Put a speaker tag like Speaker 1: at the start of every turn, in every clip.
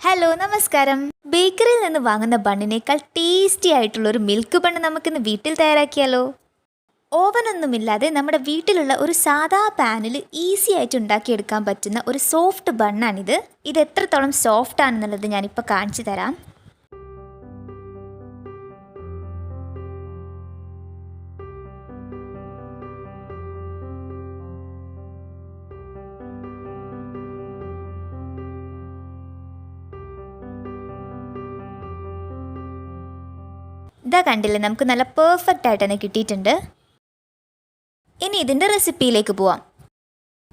Speaker 1: Hello നമസ്കാരം. ബേക്കറിയിൽ നിന്ന് വാങ്ങുന്ന ബണ്ണിനേക്കാൾ ടേസ്റ്റി ആയിട്ടുള്ള ഒരു മിൽക്ക് ബണ്ണ് നമുക്കിന്ന് വീട്ടിൽ തയ്യാറാക്കിയാലോ? ഓവനൊന്നുമില്ലാതെ നമ്മുടെ വീട്ടിലുള്ള ഒരു സാധാ പാനിൽ ഈസി ആയിട്ട് ഉണ്ടാക്കിയെടുക്കാൻ പറ്റുന്ന ഒരു സോഫ്റ്റ് ബണ്ണാണിത്. ഇത് എത്രത്തോളം സോഫ്റ്റ് ആണെന്നുള്ളത് ഞാനിപ്പോൾ കാണിച്ചു തരാം. ഇതാ കണ്ടില്ലേ, നമുക്ക് നല്ല പെർഫെക്റ്റ് ആയിട്ട് തന്നെ കിട്ടിയിട്ടുണ്ട്. ഇനി ഇതിൻ്റെ റെസിപ്പിയിലേക്ക് പോവാം.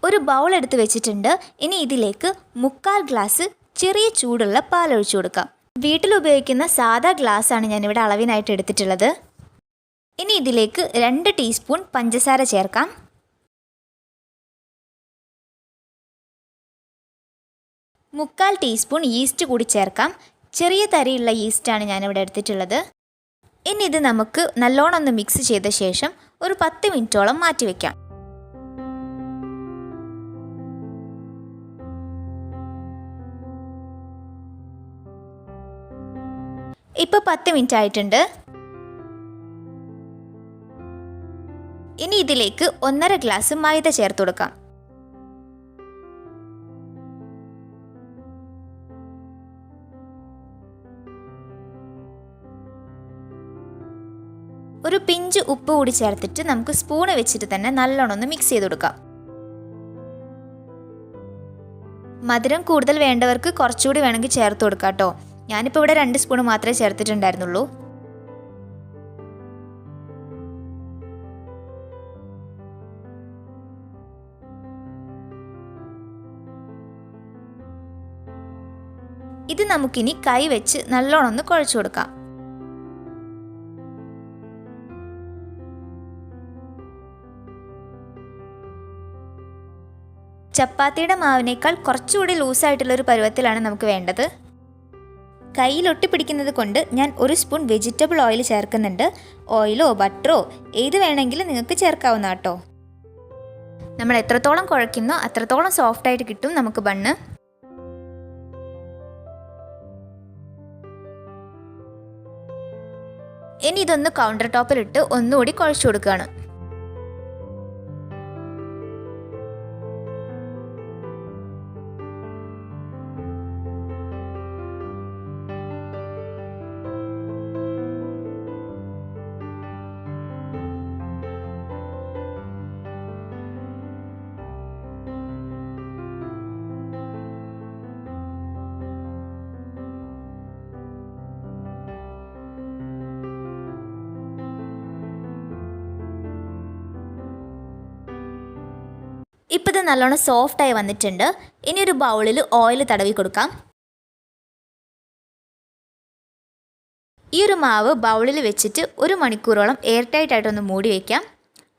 Speaker 1: ഒരു ബൗൾ എടുത്ത് വെച്ചിട്ടുണ്ട്. ഇനി ഇതിലേക്ക് 1/4 ഗ്ലാസ് ചെറിയ ചൂടുള്ള പാലൊഴിച്ചു കൊടുക്കാം. വീട്ടിൽ ഉപയോഗിക്കുന്ന സാധാ ഗ്ലാസ്സാണ് ഞാനിവിടെ അളവിനായിട്ട് എടുത്തിട്ടുള്ളത്. ഇനി ഇതിലേക്ക് 2 ടീസ്പൂൺ പഞ്ചസാര ചേർക്കാം. മുക്കാൽ ടീസ്പൂൺ ഈസ്റ്റ് കൂടി ചേർക്കാം. ചെറിയ തരിയുള്ള ഈസ്റ്റാണ് ഞാനിവിടെ എടുത്തിട്ടുള്ളത്. ഇനി ഇത് നമുക്ക് നല്ലോണം ഒന്ന് മിക്സ് ചെയ്ത ശേഷം ഒരു 10 മിനിറ്റോളം മാറ്റി വയ്ക്കാം. ഇപ്പോൾ 10 മിനിറ്റ് ആയിട്ടുണ്ട്. ഇനി ഇതിലേക്ക് 1/2 ഗ്ലാസ് മൈദ ചേർത്ത് കൊടുക്കാം. ഒരു പിഞ്ച് ഉപ്പ് കൂടി ചേർത്തിട്ട് നമുക്ക് സ്പൂണ് വെച്ചിട്ട് തന്നെ നല്ലോണം ഒന്ന് മിക്സ് ചെയ്ത് കൊടുക്കാം. മധുരം കൂടുതൽ വേണ്ടവർക്ക് കുറച്ചുകൂടി വേണമെങ്കിൽ ചേർത്ത് കൊടുക്കാം കേട്ടോ. ഞാനിപ്പോൾ ഇവിടെ 2 സ്പൂൺ മാത്രമേ ചേർത്തിട്ടുണ്ടായിരുന്നുള്ളൂ. ഇത് നമുക്കിനി കൈ വെച്ച് നല്ലോണം ഒന്ന് കുഴച്ചു കൊടുക്കാം. ചപ്പാത്തിയുടെ മാവിനേക്കാൾ കുറച്ചുകൂടി ലൂസായിട്ടുള്ളൊരു പരുവത്തിലാണ് നമുക്ക് വേണ്ടത്. കയ്യിൽ ഒട്ടിപ്പിടിക്കുന്നത് കൊണ്ട് ഞാൻ 1 സ്പൂൺ വെജിറ്റബിൾ ഓയിൽ ചേർക്കുന്നുണ്ട്. ഓയിലോ ബട്ടറോ ഏത് വേണമെങ്കിലും നിങ്ങൾക്ക് ചേർക്കാവുന്ന കേട്ടോ. നമ്മൾ എത്രത്തോളം കുഴയ്ക്കുന്നോ അത്രത്തോളം സോഫ്റ്റായിട്ട് കിട്ടും നമുക്ക് ബണ്ണ്. ഇനി ഇതൊന്ന് കൗണ്ടർ ടോപ്പിലിട്ട് ഒന്നുകൂടി കുഴച്ചു കൊടുക്കുകയാണ്. ഇപ്പോൾ ഇത് നല്ലോണം സോഫ്റ്റായി വന്നിട്ടുണ്ട്. ഇനി ഒരു ബൗളിൽ ഓയിൽ തടവി കൊടുക്കാം. ഈ ഒരു മാവ് ബൗളിൽ വെച്ചിട്ട് 1 മണിക്കൂറോളം എയർ ടൈറ്റ് ആയിട്ടൊന്ന് മൂടി വയ്ക്കാം.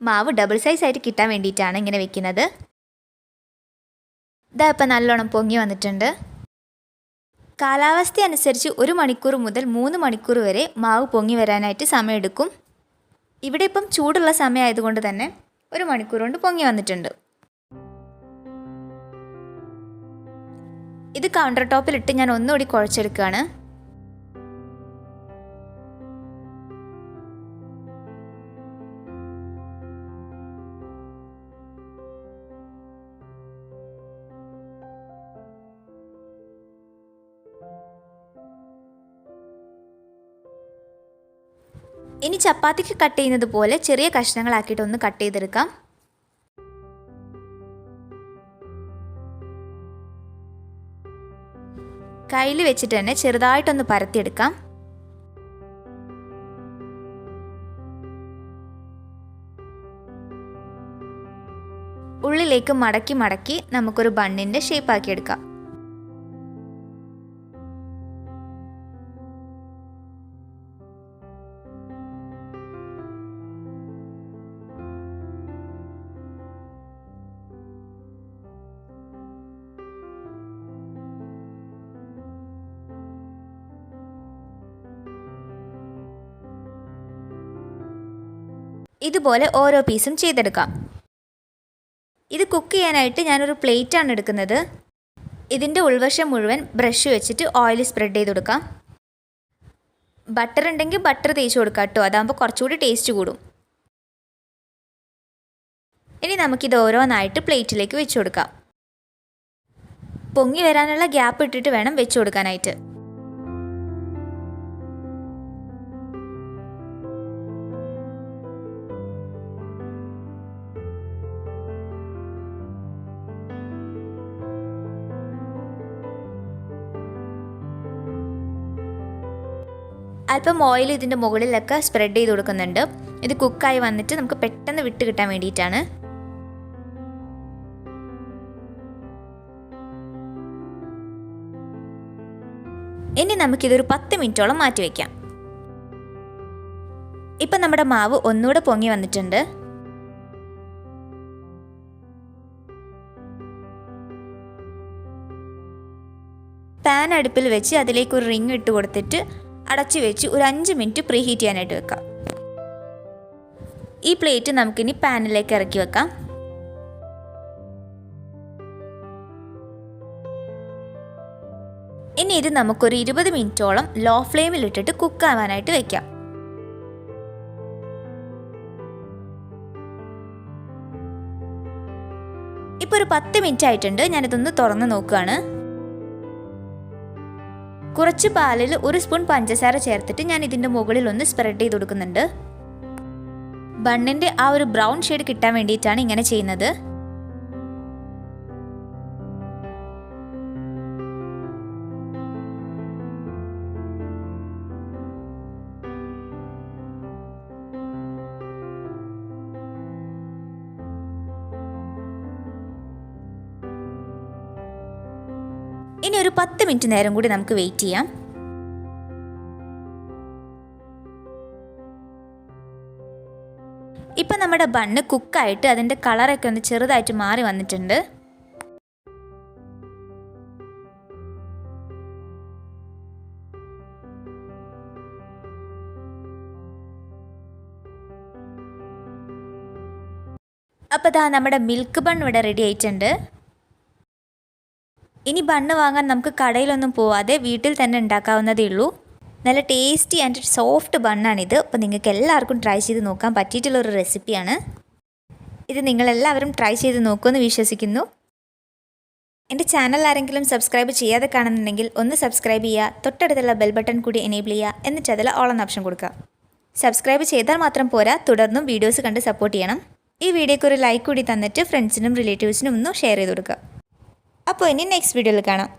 Speaker 1: മാവ് ഡബിൾ സൈസ് ആയിട്ട് കിട്ടാൻ വേണ്ടിയിട്ടാണ് ഇങ്ങനെ വെക്കുന്നത്. ഇതാ ഇപ്പം നല്ലോണം പൊങ്ങി വന്നിട്ടുണ്ട്. കാലാവസ്ഥ അനുസരിച്ച് 1 മണിക്കൂർ മുതൽ 3 മണിക്കൂർ വരെ മാവ് പൊങ്ങി വരാനായിട്ട് സമയമെടുക്കും. ഇവിടെ ഇപ്പം ചൂടുള്ള സമയമായതുകൊണ്ട് തന്നെ 1 മണിക്കൂർ കൊണ്ട് പൊങ്ങി വന്നിട്ടുണ്ട്. ഇത് കൗണ്ടർ ടോപ്പിലിട്ട് ഞാൻ ഒന്നുകൂടി കുഴച്ചെടുക്കുകയാണ്. ഇനി ചപ്പാത്തിക്ക് കട്ട് ചെയ്യുന്നത് പോലെ ചെറിയ കഷ്ണങ്ങളാക്കിയിട്ട് ഒന്ന് കട്ട് ചെയ്തെടുക്കാം. കയ്യിൽ വെച്ചിട്ട് തന്നെ ചെറുതായിട്ടൊന്ന് പരത്തിയെടുക്കാം. ഉള്ളിലേക്ക് മടക്കി മടക്കി നമുക്കൊരു ബണ്ണിൻ്റെ ഷേപ്പാക്കി എടുക്കാം. ഇതുപോലെ ഓരോ പീസും ചെയ്തെടുക്കാം. ഇത് കുക്ക് ചെയ്യാനായിട്ട് ഞാനൊരു പ്ലേറ്റാണ് എടുക്കുന്നത്. ഇതിൻ്റെ ഉൾവശം മുഴുവൻ ബ്രഷ് വെച്ചിട്ട് ഓയിൽ സ്പ്രെഡ് ചെയ്ത് കൊടുക്കാം. ബട്ടർ ഉണ്ടെങ്കിൽ ബട്ടർ തേച്ച് കൊടുക്കാം കേട്ടോ, അതാകുമ്പോൾ കുറച്ചുകൂടി ടേസ്റ്റ് കൂടും. ഇനി നമുക്കിത് ഓരോന്നായിട്ട് പ്ലേറ്റിലേക്ക് വെച്ച് കൊടുക്കാം. പൊങ്ങി വരാനുള്ള ഗ്യാപ്പ് ഇട്ടിട്ട് വേണം വെച്ച് കൊടുക്കാനായിട്ട്. അല്പം ഓയിൽ ഇതിൻ്റെ മുകളിലൊക്കെ സ്പ്രെഡ് ചെയ്ത് കൊടുക്കുന്നുണ്ട്. ഇത് കുക്കായി വന്നിട്ട് നമുക്ക് പെട്ടെന്ന് വിട്ട് കിട്ടാൻ വേണ്ടിയിട്ടാണ്. ഇനി നമുക്കിതൊരു 10 മിനിറ്റോളം മാറ്റി വയ്ക്കാം. ഇപ്പം നമ്മുടെ മാവ് ഒന്നുകൂടെ പൊങ്ങി വന്നിട്ടുണ്ട്. പാൻ അടുപ്പിൽ വെച്ച് അതിലേക്ക് ഒരു റിങ് ഇട്ട് കൊടുത്തിട്ട് അടച്ചു വെച്ച് ഒരു 5 മിനിറ്റ് പ്രീ ഹീറ്റ് ചെയ്യാനായിട്ട് വെക്കാം. ഈ പ്ലേറ്റ് നമുക്കിനി പാനിലേക്ക് ഇറക്കി വെക്കാം. ഇനി ഇത് നമുക്കൊരു 20 മിനിറ്റോളം ലോ ഫ്ലെയിമിൽ ഇട്ടിട്ട് കുക്കാവാനായിട്ട് വെക്കാം. ഇപ്പോൾ ഒരു 10 മിനിറ്റ് ആയിട്ടുണ്ട്. ഞാനിതൊന്ന് തുറന്ന് നോക്കുകയാണ്. കുറച്ച് പാലിൽ 1 സ്പൂൺ പഞ്ചസാര ചേർത്തിട്ട് ഞാൻ ഇതിൻ്റെ മുകളിൽ ഒന്ന് സ്പ്രെഡ് ചെയ്ത് കൊടുക്കുന്നുണ്ട്. ബണ്ണിൻ്റെ ആ ഒരു ബ്രൗൺ ഷെയ്ഡ് കിട്ടാൻ വേണ്ടിയിട്ടാണ് ഇങ്ങനെ ചെയ്യുന്നത്. ഇനി ഒരു 10 മിനിറ്റ് നേരം കൂടി നമുക്ക് വെയിറ്റ് ചെയ്യാം. ഇപ്പം നമ്മുടെ ബണ്ണ് കുക്കായിട്ട് അതിൻ്റെ കളറൊക്കെ ഒന്ന് ചെറുതായിട്ട് മാറി വന്നിട്ടുണ്ട്. അപ്പോൾ ദാ നമ്മുടെ മിൽക്ക് ബൺ ഇവിടെ റെഡി ആയിട്ടുണ്ട്. ഇനി ബണ്ണ് വാങ്ങാൻ നമുക്ക് കടയിലൊന്നും പോവാതെ വീട്ടിൽ തന്നെ ഉണ്ടാക്കാവുന്നതേ ഉള്ളൂ. നല്ല ടേസ്റ്റി ആൻഡ് സോഫ്റ്റ് ബണ്ണാണിത്. അപ്പോൾ നിങ്ങൾക്ക് എല്ലാവർക്കും ട്രൈ ചെയ്ത് നോക്കാൻ പറ്റിയിട്ടുള്ളൊരു റെസിപ്പിയാണ് ഇത്. നിങ്ങളെല്ലാവരും ട്രൈ ചെയ്ത് നോക്കുമെന്ന് വിശ്വസിക്കുന്നു. എൻ്റെ ചാനൽ ആരെങ്കിലും സബ്സ്ക്രൈബ് ചെയ്യാതെ കാണുന്നുണ്ടെങ്കിൽ ഒന്ന് സബ്സ്ക്രൈബ് ചെയ്യുക, തൊട്ടടുത്തുള്ള ബെൽ ബട്ടൺ കൂടി എനേബിൾ ചെയ്യുക, എന്നിട്ട് അതിൽ ഓൾ എന്ന ഓപ്ഷൻ കൊടുക്കുക. സബ്സ്ക്രൈബ് ചെയ്താൽ മാത്രം പോരാ, തുടർന്നും വീഡിയോസ് കണ്ട് സപ്പോർട്ട് ചെയ്യണം. ഈ വീഡിയോയ്ക്ക് ഒരു ലൈക്ക് കൂടി തന്നിട്ട് ഫ്രണ്ട്സിനും റിലേറ്റീവ്സിനും ഒന്ന് ഷെയർ ചെയ്ത് കൊടുക്കുക. അപ്പോൾ ഇനി നെക്സ്റ്റ് വീഡിയോയിൽ കാണാം.